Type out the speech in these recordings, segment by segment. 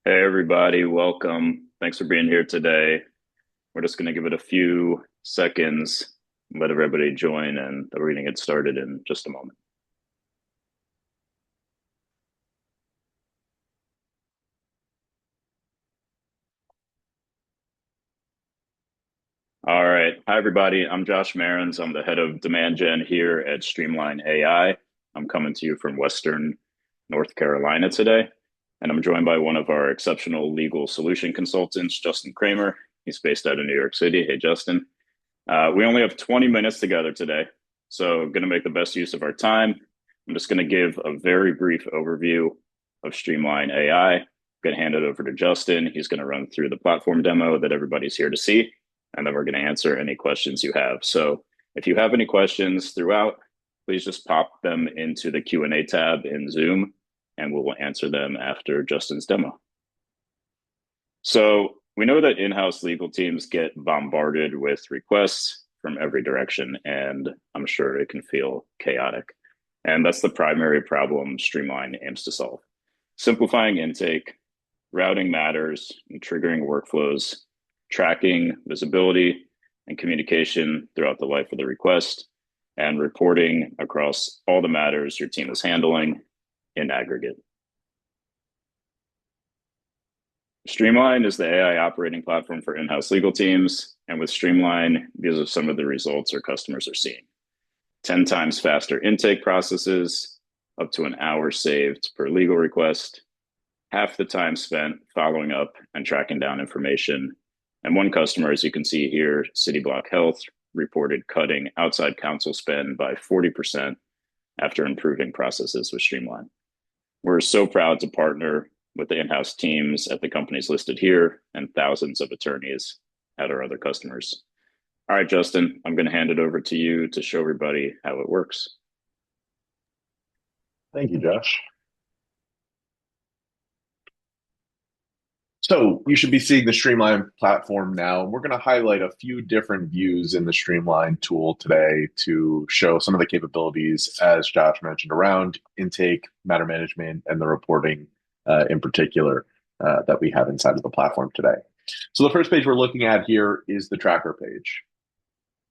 Hey everybody, welcome. Thanks for being here today. We're just going to give it a few seconds, let everybody join, and we're going to get started in just a moment. All right. Hi everybody. I'm Josh Marins. I'm the head of demand gen here at Streamline AI. I'm coming to you from Western North Carolina today, and I'm joined by one of our exceptional legal solution consultants, Justin Kramer. He's based out of New York City. Hey, Justin. We only have 20 minutes together today, so going to make the best use of our time. I'm just going to give a very brief overview of Streamline AI. I'm going to hand it over to Justin. He's going to run through the platform demo that everybody's here to see, and then we're going to answer any questions you have. So if you have any questions throughout, please just pop them into the Q&A tab in Zoom, and we'll answer them after Justin's demo. So we know that in-house legal teams get bombarded with requests from every direction, and I'm sure it can feel chaotic. And that's the primary problem Streamline aims to solve. Simplifying intake, routing matters, and triggering workflows, tracking visibility and communication throughout the life of the request, and reporting across all the matters your team is handling in aggregate. Streamline is the AI operating platform for in-house legal teams. And with Streamline, these are some of the results our customers are seeing. 10 times faster intake processes, up to an hour saved per legal request, half the time spent following up and tracking down information. And one customer, as you can see here, City Block Health, reported cutting outside counsel spend by 40% after improving processes with Streamline. We're so proud to partner with the in-house teams at the companies listed here and thousands of attorneys at our other customers. All right, Justin, I'm going to hand it over to you to show everybody how it works. Thank you, Josh. So you should be seeing the Streamline platform now. We're going to highlight a few different views in the Streamline tool today to show some of the capabilities, as Josh mentioned, around intake, matter management, and the reporting in particular that we have inside of the platform today. So the first page we're looking at here is the tracker page.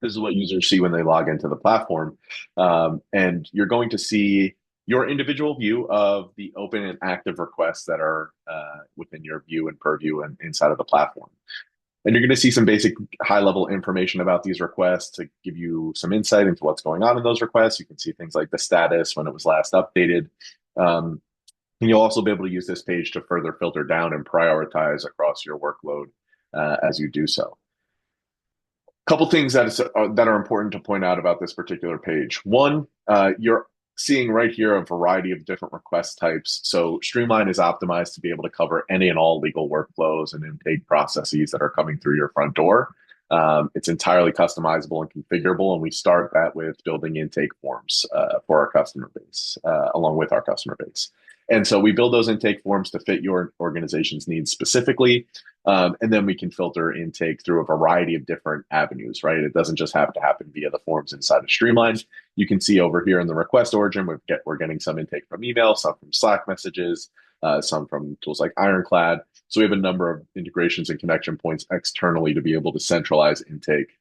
This is what users see when they log into the platform. And you're going to see your individual view of the open and active requests that are within your view and purview and inside of the platform. And you're going to see some basic high-level information about these requests to give you some insight into what's going on in those requests. You can see things like the status, when it was last updated. And you'll also be able to use this page to further filter down and prioritize across your workload as you do so. Couple things that are important to point out about this particular page. One, you're seeing right here a variety of different request types. So Streamline is optimized to be able to cover any and all legal workflows and intake processes that are coming through your front door. It's entirely customizable and configurable, and we start that with building intake forms for our customer base, along with our customer base. And so we build those intake forms to fit your organization's needs specifically. And then we can filter intake through a variety of different avenues, right? It doesn't just have to happen via the forms inside of Streamline. You can see over here in the request origin, we're getting some intake from email, some from Slack messages, some from tools like Ironclad. So we have a number of integrations and connection points externally to be able to centralize intake.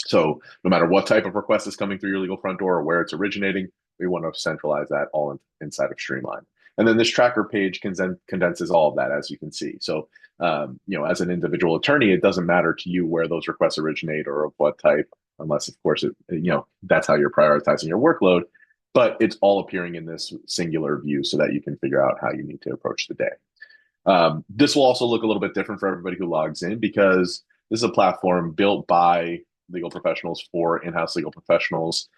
So no matter what type of request is coming through your legal front door or where it's originating, we want to centralize that all inside of Streamline. And then this tracker page condenses all of that, as you can see. So, as an individual attorney, it doesn't matter to you where those requests originate or of what type, unless, of course, that's how you're prioritizing your workload. But it's all appearing in this singular view so that you can figure out how you need to approach the day. This will also look a little bit different for everybody who logs in because this is a platform built by legal professionals for in-house legal professionals.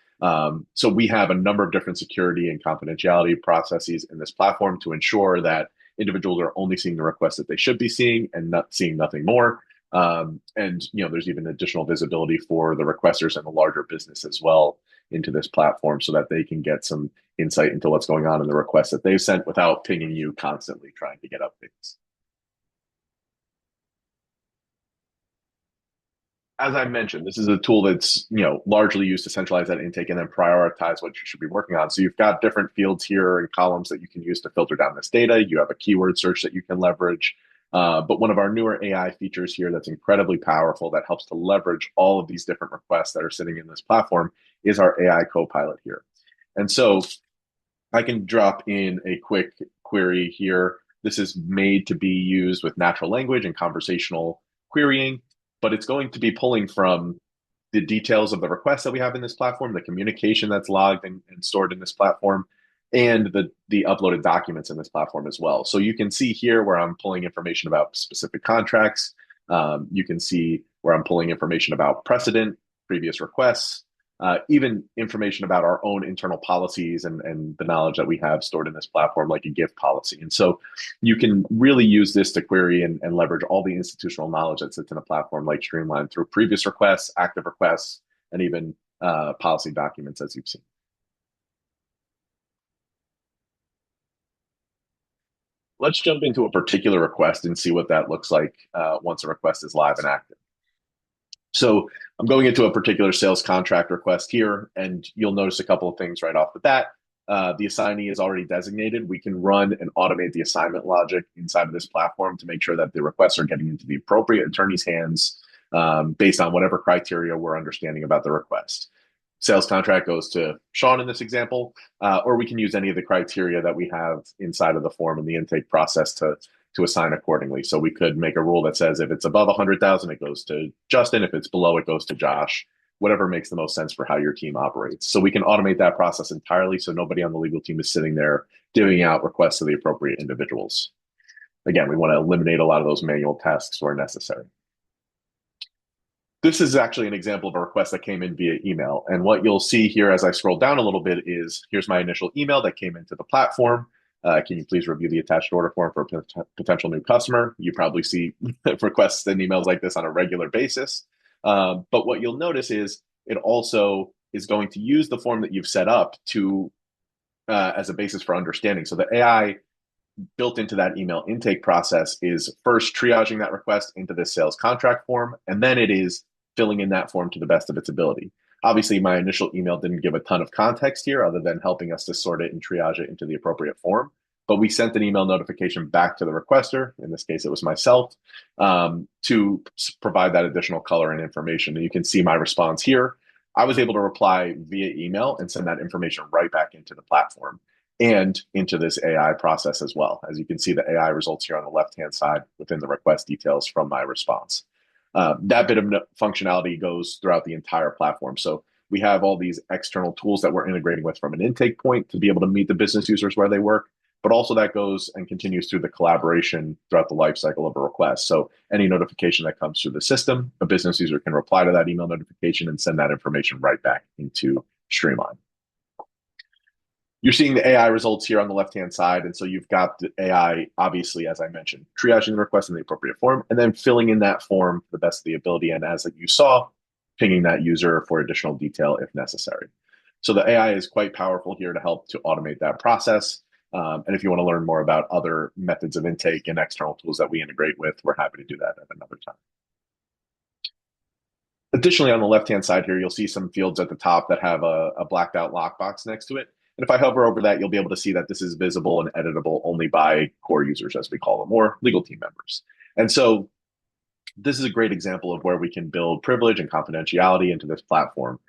So we have a number of different security and confidentiality processes in this platform to ensure that individuals are only seeing the requests that they should be seeing and not seeing nothing more. And there's even additional visibility for the requesters and the larger business as well into this platform so that they can get some insight into what's going on in the requests that they've sent without pinging you constantly trying to get updates. as I mentioned, this is a tool that's largely used to centralize that intake and then prioritize what you should be working on. So you've got different fields here and columns that you can use to filter down this data. You have a keyword search that you can leverage. But one of our newer AI features here that's incredibly powerful that helps to leverage all of these different requests that are sitting in this platform is our AI Copilot here. And so I can drop in a quick query here. This is made to be used with natural language and conversational querying, but it's going to be pulling from the details of the requests that we have in this platform, the communication that's logged and stored in this platform, and the uploaded documents in this platform as well. So you can see here where I'm pulling information about specific contracts. You can see where I'm pulling information about precedent, previous requests, even information about our own internal policies and the knowledge that we have stored in this platform, like a gift policy. And so you can really use this to query and leverage all the institutional knowledge that sits in a platform like Streamline through previous requests, active requests, and even policy documents, as you've seen. Let's jump into a particular request and see what that looks like once a request is live and active. So I'm going into a particular sales contract request here, and you'll notice a couple of things right off the bat. The assignee is already designated. We can run and automate the assignment logic inside of this platform to make sure that the requests are getting into the appropriate attorney's hands based on whatever criteria we're understanding about the request. Sales contract goes to Sean in this example, or we can use any of the criteria that we have inside of the form and the intake process to assign accordingly. So we could make a rule that says if it's above 100,000, it goes to Justin. If it's below, it goes to Josh. Whatever makes the most sense for how your team operates. So we can automate that process entirely, so nobody on the legal team is sitting there divvying out requests to the appropriate individuals. Again, we want to eliminate a lot of those manual tasks where necessary. This is actually an example of a request that came in via email. And what you'll see here as I scroll down a little bit is here's my initial email that came into the platform. Can you please review the attached order form for a potential new customer? You probably see requests and emails like this on a regular basis. But what you'll notice is it also is going to use the form that you've set up to as a basis for understanding. So the AI built into that email intake process is first triaging that request into this sales contract form, and then it is filling in that form to the best of its ability. Obviously, my initial email didn't give a ton of context here other than helping us to sort it and triage it into the appropriate form. But we sent an email notification back to the requester. In this case, it was myself, to provide that additional color and information. And you can see my response here. I was able to reply via email and send that information right back into the platform and into this AI process as well. As you can see, the AI results here on the left-hand side within the request details from my response. That bit of functionality goes throughout the entire platform. So we have all these external tools that we're integrating with from an intake point to be able to meet the business users where they work, but also that goes and continues through the collaboration throughout the life cycle of a request. So any notification that comes through the system, a business user can reply to that email notification and send that information right back into Streamline. You're seeing the AI results here on the left-hand side. And so you've got the AI, obviously, as I mentioned, triaging the request in the appropriate form, and then filling in that form to the best of the ability. And as you saw, pinging that user for additional detail if necessary. So the AI is quite powerful here to help to automate that process. And if you want to learn more about other methods of intake and external tools that we integrate with, we're happy to do that at another time. Additionally, on the left-hand side here, you'll see some fields at the top that have a blacked out lockbox next to it. And if I hover over that, you'll be able to see that this is visible and editable only by core users, as we call them, or legal team members. And so this is a great example of where we can build privilege and confidentiality into this platform.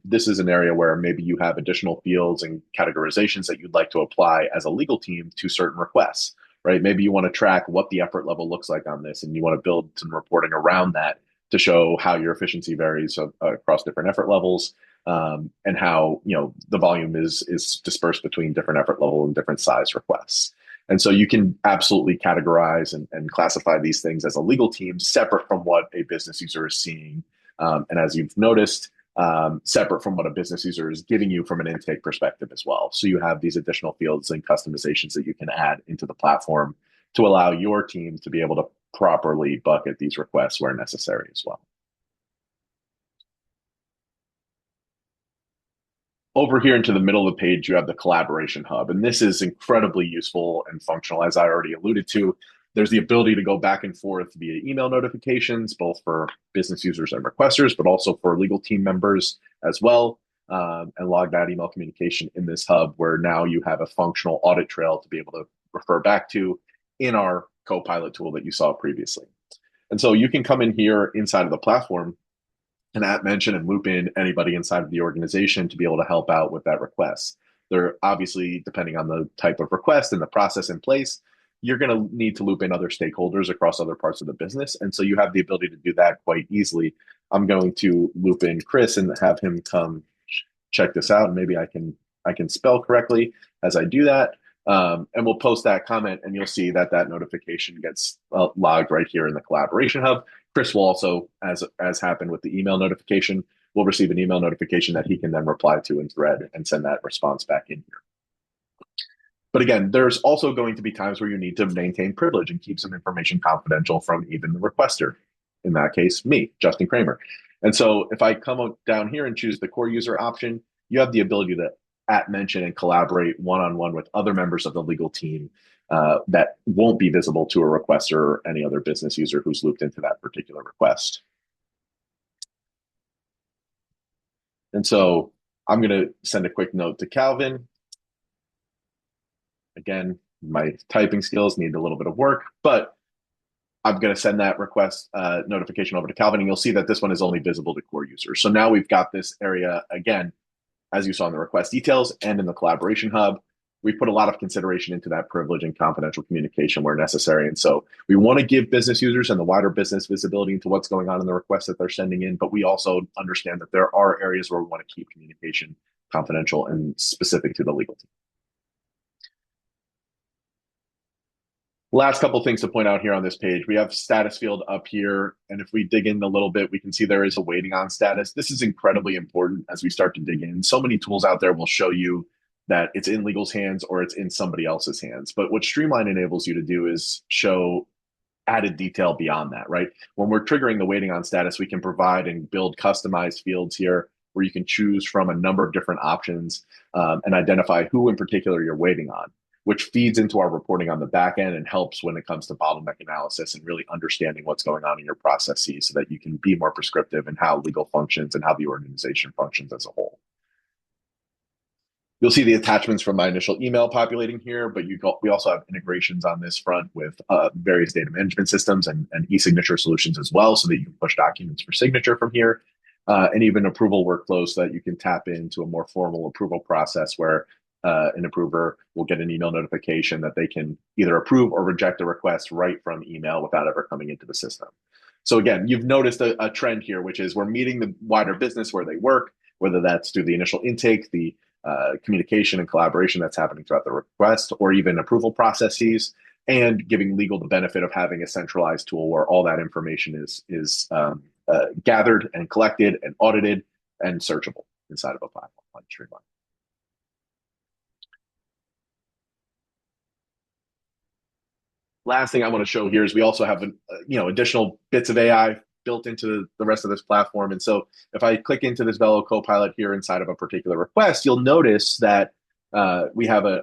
This is an area where maybe you have additional fields and categorizations that you'd like to apply as a legal team to certain requests, right? Maybe you want to track what the effort level looks like on this, and you want to build some reporting around that to show how your efficiency varies across different effort levels. And how the volume is dispersed between different effort level and different size requests. And so you can absolutely categorize and classify these things as a legal team separate from what a business user is seeing. And as you've noticed, separate from what a business user is giving you from an intake perspective as well. So you have these additional fields and customizations that you can add into the platform to allow your team to be able to properly bucket these requests where necessary as well. Over here into the middle of the page, you have the collaboration hub, and this is incredibly useful and functional, as I already alluded to. There's the ability to go back and forth via email notifications, both for business users and requesters, but also for legal team members as well, and log that email communication in this hub where now you have a functional audit trail to be able to refer back to in our Copilot tool that you saw previously. And so you can come in here inside of the platform and mention and loop in anybody inside of the organization to be able to help out with that request. They're obviously, depending on the type of request and the process in place, you're going to need to loop in other stakeholders across other parts of the business. And so you have the ability to do that quite easily. I'm going to loop in Chris and have him come check this out. And maybe I can spell correctly as I do that. And we'll post that comment and you'll see that notification gets logged right here in the collaboration hub. Chris will also, as happened with the email notification, will receive an email notification that he can then reply to in thread and send that response back in here. But again, there's also going to be times where you need to maintain privilege and keep some information confidential from even the requester. In that case, me, Justin Kramer. And so if I come down here and choose the core user option, you have the ability to mention and collaborate one-on-one with other members of the legal team that won't be visible to a requester or any other business user who's looped into that particular request. And so I'm going to send a quick note to Calvin. Again, my typing skills need a little bit of work, but I'm going to send that request notification over to Calvin, and you'll see that this one is only visible to core users. So now we've got this area, again, as you saw in the request details and in the collaboration hub, we put a lot of consideration into that privilege and confidential communication where necessary. And so we want to give business users and the wider business visibility into what's going on in the requests that they're sending in, but we also understand that there are areas where we want to keep communication confidential and specific to the legal team. Last couple of things to point out here on this page. We have status field up here. And if we dig in a little bit, we can see there is a waiting on status. This is incredibly important as we start to dig in. So many tools out there will show you that it's in legal's hands or it's in somebody else's hands. But what Streamline enables you to do is show added detail beyond that, right? When we're triggering the waiting on status, we can provide and build customized fields here where you can choose from a number of different options and identify who in particular you're waiting on, which feeds into our reporting on the back end and helps when it comes to bottleneck analysis and really understanding what's going on in your processes so that you can be more prescriptive in how legal functions and how the organization functions as a whole. You'll see the attachments from my initial email populating here, but we also have integrations on this front with various data management systems and e-signature solutions as well, so that you can push documents for signature from here, and even approval workflows so that you can tap into a more formal approval process where an approver will get an email notification that they can either approve or reject a request right from email without ever coming into the system. So again, you've noticed a trend here, which is we're meeting the wider business where they work, whether that's through the initial intake, the communication and collaboration that's happening throughout the request, or even approval processes, and giving legal the benefit of having a centralized tool where all that information is gathered and collected and audited and searchable inside of a platform like Streamline. Last thing I want to show here is we also have additional bits of AI built into the rest of this platform. And so if I click into this Velo Copilot here inside of a particular request, you'll notice that we have an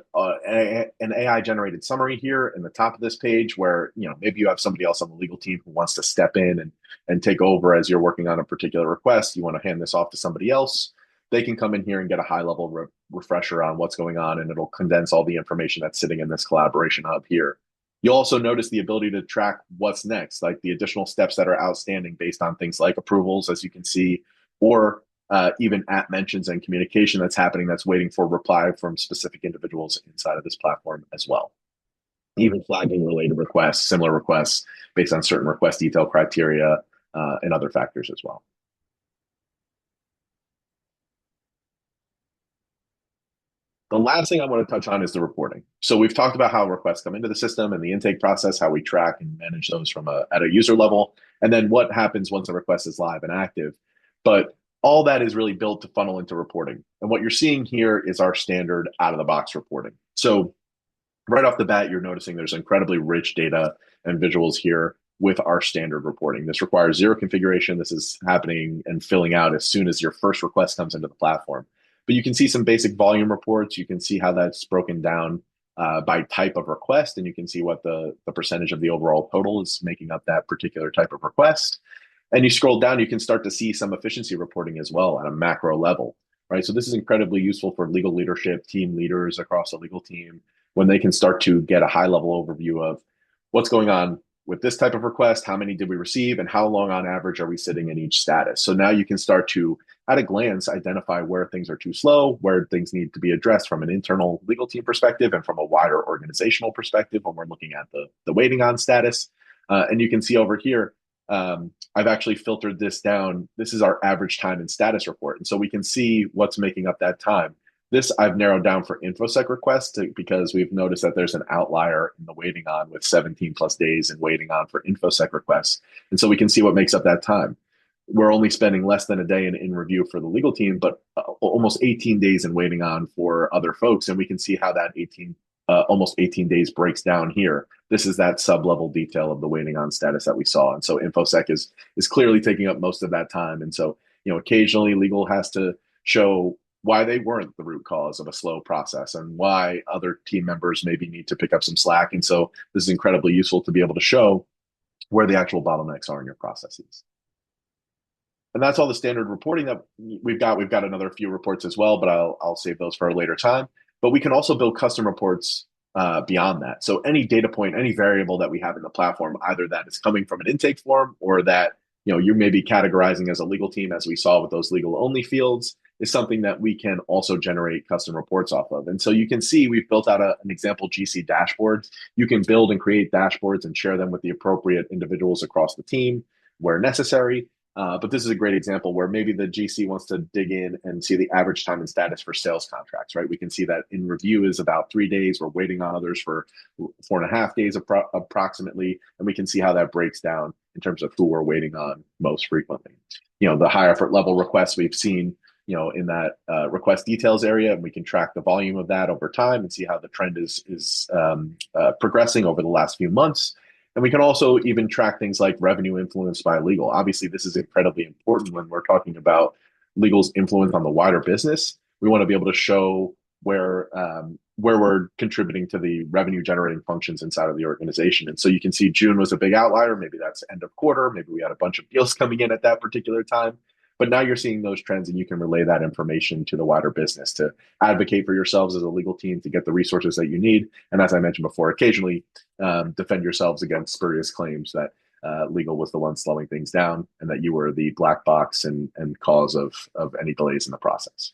AI generated summary here in the top of this page where maybe you have somebody else on the legal team who wants to step in and take over as you're working on a particular request. You want to hand this off to somebody else. They can come in here and get a high level refresher on what's going on, and it'll condense all the information that's sitting in this collaboration hub here. You'll also notice the ability to track what's next, like the additional steps that are outstanding based on things like approvals, as you can see, or even mentions and communication that's happening that's waiting for reply from specific individuals inside of this platform as well. Even flagging related requests, similar requests based on certain request detail criteria and other factors as well. The last thing I want to touch on is the reporting. So we've talked about how requests come into the system and the intake process, how we track and manage those from at a user level, and then what happens once a request is live and active. But all that is really built to funnel into reporting. And what you're seeing here is our standard out-of-the-box reporting. So right off the bat, you're noticing there's incredibly rich data and visuals here with our standard reporting. This requires zero configuration. This is happening and filling out as soon as your first request comes into the platform. But you can see some basic volume reports. You can see how that's broken down by type of request, and you can see what the percentage of the overall total is making up that particular type of request. And you scroll down, you can start to see some efficiency reporting as well at a macro level, right? So this is incredibly useful for legal leadership, team leaders across a legal team, when they can start to get a high level overview of what's going on with this type of request, how many did we receive, and how long on average are we sitting in each status. So now you can start to, at a glance, identify where things are too slow, where things need to be addressed from an internal legal team perspective and from a wider organizational perspective when we're looking at the waiting on status. And you can see over here, I've actually filtered this down. This is our average time in status report. And so we can see what's making up that time. This I've narrowed down for InfoSec requests because we've noticed that there's an outlier in the waiting on with 17 plus days and waiting on for InfoSec requests. And so we can see what makes up that time. We're only spending less than a day in review for the legal team, but almost 18 days in waiting on for other folks. And we can see how that almost 18 days breaks down here. This is that sub-level detail of the waiting on status that we saw. And so InfoSec is clearly taking up most of that time. And so, occasionally legal has to show why they weren't the root cause of a slow process and why other team members maybe need to pick up some slack. And so this is incredibly useful to be able to show where the actual bottlenecks are in your processes. And that's all the standard reporting that we've got. We've got another few reports as well, but I'll save those for a later time. But we can also build custom reports beyond that. So any data point, any variable that we have in the platform, either that is coming from an intake form or that you may be categorizing as a legal team, as we saw with those legal only fields, is something that we can also generate custom reports off of. And so you can see we've built out an example GC dashboard. You can build and create dashboards and share them with the appropriate individuals across the team where necessary. But this is a great example where maybe the GC wants to dig in and see the average time and status for sales contracts, right? We can see that in review is about 3 days. We're waiting on others for 4.5 days approximately. And we can see how that breaks down in terms of who we're waiting on most frequently. The high effort level requests we've seen, in that request details area, and we can track the volume of that over time and see how the trend is progressing over the last few months. And we can also even track things like revenue influenced by legal. Obviously, this is incredibly important when we're talking about legal's influence on the wider business. We want to be able to show where we're contributing to the revenue generating functions inside of the organization. And so you can see June was a big outlier. Maybe that's end of quarter. Maybe we had a bunch of deals coming in at that particular time. But now you're seeing those trends and you can relay that information to the wider business to advocate for yourselves as a legal team to get the resources that you need. And as I mentioned before, occasionally defend yourselves against spurious claims that legal was the one slowing things down and that you were the black box and cause of any delays in the process.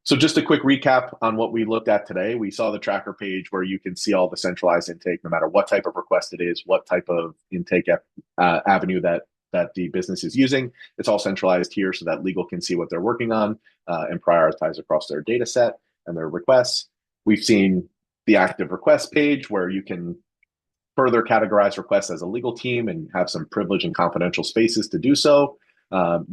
So just a quick recap on what we looked at today. We saw the tracker page where you can see all the centralized intake, no matter what type of request it is, what type of intake avenue that the business is using. It's all centralized here so that legal can see what they're working on and prioritize across their data set and their requests. We've seen the active request page where you can further categorize requests as a legal team and have some privileged and confidential spaces to do so.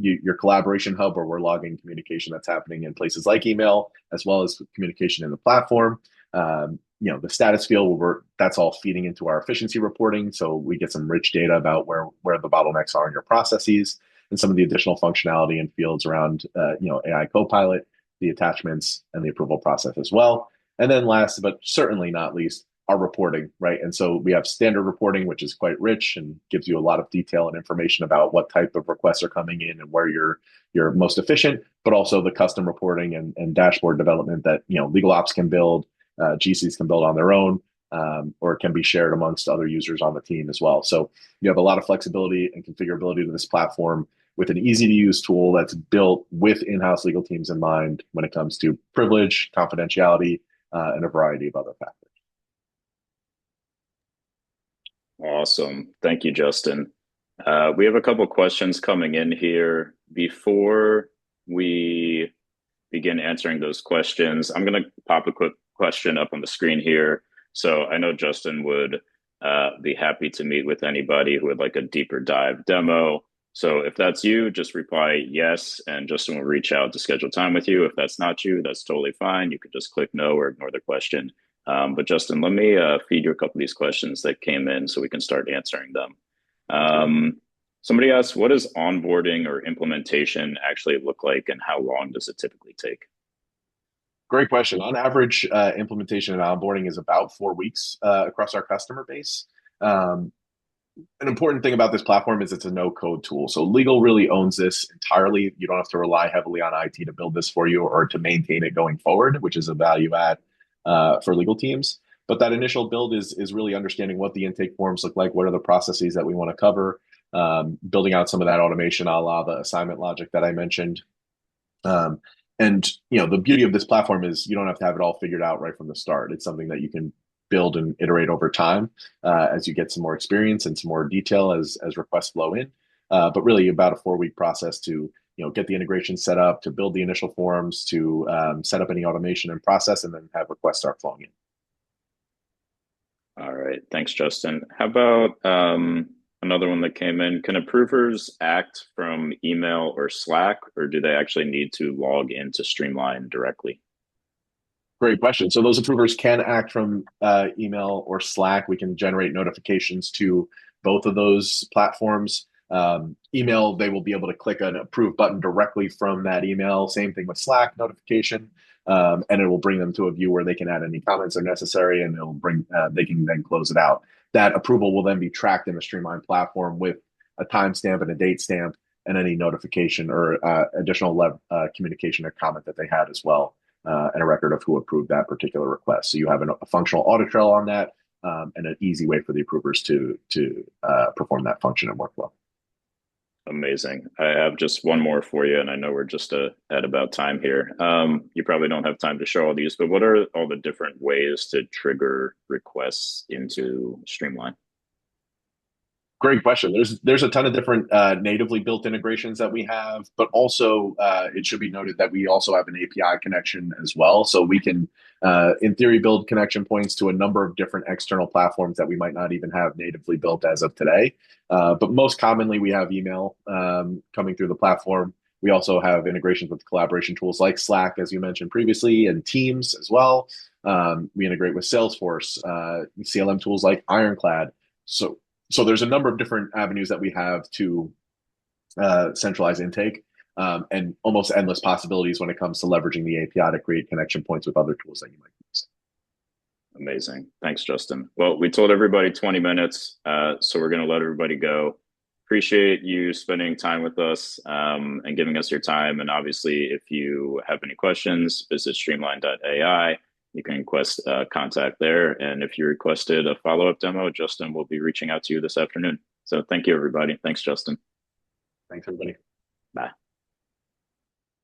Your collaboration hub where we're logging communication that's happening in places like email, as well as communication in the platform. The status field where that's all feeding into our efficiency reporting. So we get some rich data about where the bottlenecks are in your processes and some of the additional functionality and fields around, AI Copilot, the attachments and the approval process as well. And then last, but certainly not least, our reporting, right? And so we have standard reporting, which is quite rich and gives you a lot of detail and information about what type of requests are coming in and where you're most efficient, but also the custom reporting and dashboard development that, legal ops can build, GCs can build on their own, or it can be shared amongst other users on the team as well. So you have a lot of flexibility and configurability to this platform with an easy to use tool that's built with in-house legal teams in mind when it comes to privilege, confidentiality, and a variety of other factors. Awesome. Thank you, Justin. We have a couple questions coming in here. Before we begin answering those questions, I'm going to pop a quick question up on the screen here. So I know Justin would be happy to meet with anybody who would like a deeper dive demo. So if that's you, just reply yes, and Justin will reach out to schedule time with you. If that's not you, that's totally fine. You could just click no or ignore the question. But Justin, let me feed you a couple of these questions that came in so we can start answering them. Somebody asked, what does onboarding or implementation actually look like and how long does it typically take? Great question. On average, implementation and onboarding is about 4 weeks across our customer base. Um, an important thing about this platform is it's a no-code tool. So legal really owns this entirely. You don't have to rely heavily on IT to build this for you or to maintain it going forward, which is a value add for legal teams. But that initial build is really understanding what the intake forms look like, what are the processes that we want to cover, building out some of that automation a la the assignment logic that I mentioned. Um, and the beauty of this platform is you don't have to have it all figured out right from the start. It's something that you can build and iterate over time as you get some more experience and some more detail as requests flow in. But really, about a 4 week process to get the integration set up, to build the initial forms, to set up any automation and process, and then have requests start flowing in. All right. Thanks, Justin. How about another one that came in? Can approvers act from email or Slack, or do they actually need to log into Streamline directly? Great question. So those approvers can act from email or Slack. We can generate notifications to both of those platforms. Email, they will be able to click an approve button directly from that email. Same thing with Slack notification, and it will bring them to a view where they can add any comments are necessary, and it'll bring they can then close it out. That approval will then be tracked in the Streamline platform with a timestamp and a date stamp, and any notification or additional communication or comment that they had as well and a record of who approved that particular request. So you have a functional audit trail on that and an easy way for the approvers to perform that function and workflow. Amazing. I have just one more for you, and I know we're just at about time here. You probably don't have time to show all these, but what are all the different ways to trigger requests into Streamline? Great question. There's a ton of different natively built integrations that we have, but also it should be noted that we also have an API connection as well. So we can, in theory, build connection points to a number of different external platforms that we might not even have natively built as of today. But most commonly, we have email coming through the platform. We also have integrations with collaboration tools like Slack, as you mentioned previously, and Teams as well. We integrate with Salesforce, CLM tools like Ironclad. So there's a number of different avenues that we have to centralize intake and almost endless possibilities when it comes to leveraging the API to create connection points with other tools that you might use. Amazing. Thanks, Justin. Well, we told everybody 20 minutes, so we're going to let everybody go. Appreciate you spending time with us and giving us your time. And obviously, if you have any questions, visit streamline.ai. You can request contact there. And if you requested a follow-up demo, Justin will be reaching out to you this afternoon. So thank you, everybody. Thanks, Justin. Thanks, everybody. Bye.